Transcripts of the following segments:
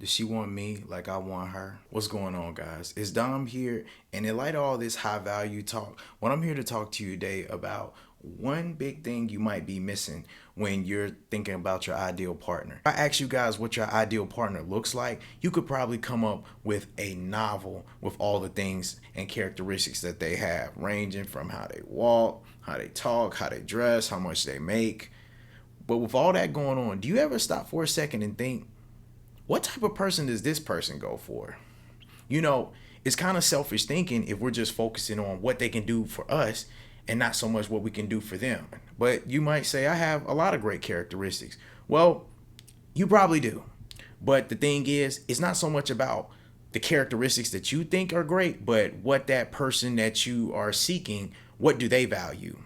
Does she want me like I want her? What's going on, guys? It's Dom here, and in light of all this high value talk, what I'm here to talk to you today about one big thing you might be missing when you're thinking about your ideal partner. If I ask you guys what your ideal partner looks like, you could probably come up with a novel with all the things and characteristics that they have, ranging from how they walk, how they talk, how they dress, how much they make. But with all that going on, do you ever stop for a second and think, what type of person does this person go for? You know, it's kind of selfish thinking if we're just focusing on what they can do for us and not so much what we can do for them. But you might say, I have a lot of great characteristics. Well, you probably do. But the thing is, it's not so much about the characteristics that you think are great, but what that person that you are seeking, what do they value?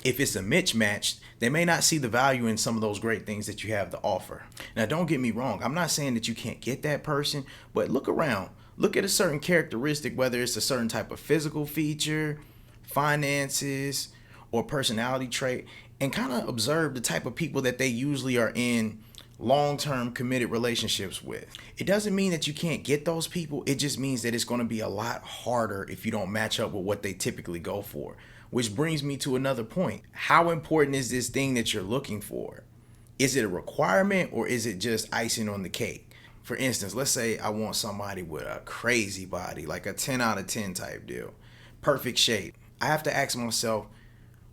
If it's a mismatch, they may not see the value in some of those great things that you have to offer. Now, don't get me wrong. I'm not saying that you can't get that person, but look around. Look at a certain characteristic, whether it's a certain type of physical feature, finances, or personality trait, and kind of observe the type of people that they usually are in long-term committed relationships with. It doesn't mean that you can't get those people. It just means that it's going to be a lot harder if you don't match up with what they typically go for. Which brings me to another point. How important is this thing that you're looking for? Is it a requirement or is it just icing on the cake? For instance, let's say I want somebody with a crazy body, like a 10 out of 10 type deal, perfect shape. I have to ask myself,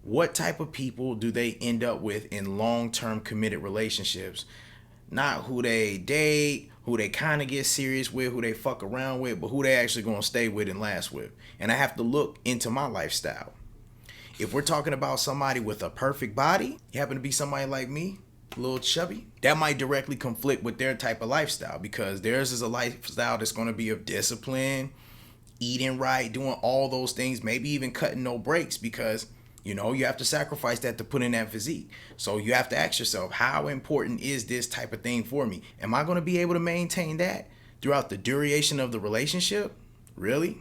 what type of people do they end up with in long-term committed relationships? Not who they date, who they kind of get serious with, who they fuck around with, but who they actually gonna stay with and last with. And I have to look into my lifestyle. If we're talking about somebody with a perfect body, you happen to be somebody like me, a little chubby, that might directly conflict with their type of lifestyle because theirs is a lifestyle that's going to be of discipline, eating right, doing all those things, maybe even cutting no breaks because, you have to sacrifice that to put in that physique. So you have to ask yourself, how important is this type of thing for me? Am I going to be able to maintain that throughout the duration of the relationship? Really?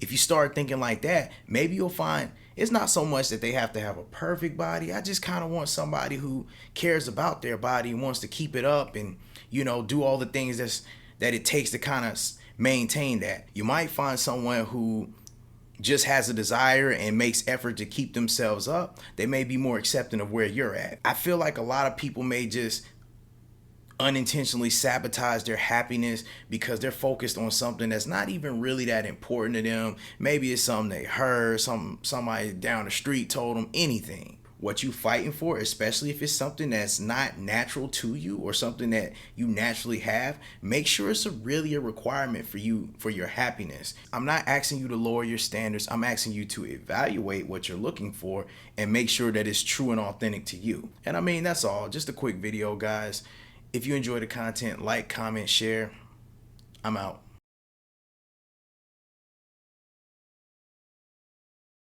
If you start thinking like that, maybe you'll find it's not so much that they have to have a perfect body. I just kind of want somebody who cares about their body and wants to keep it up and, do all the things that it takes to kind of maintain that. You might find someone who just has a desire and makes effort to keep themselves up. They may be more accepting of where you're at. I feel like a lot of people may just unintentionally sabotage their happiness because they're focused on something that's not even really that important to them. Maybe it's something they heard, somebody down the street told them, anything. What you fighting for, especially if it's something that's not natural to you or something that you naturally have, make sure it's really a requirement for you for your happiness. I'm not asking you to lower your standards. I'm asking you to evaluate what you're looking for and make sure that it's true and authentic to you. And I mean, that's all. Just a quick video, guys. If you enjoy the content, like, comment, share. I'm out.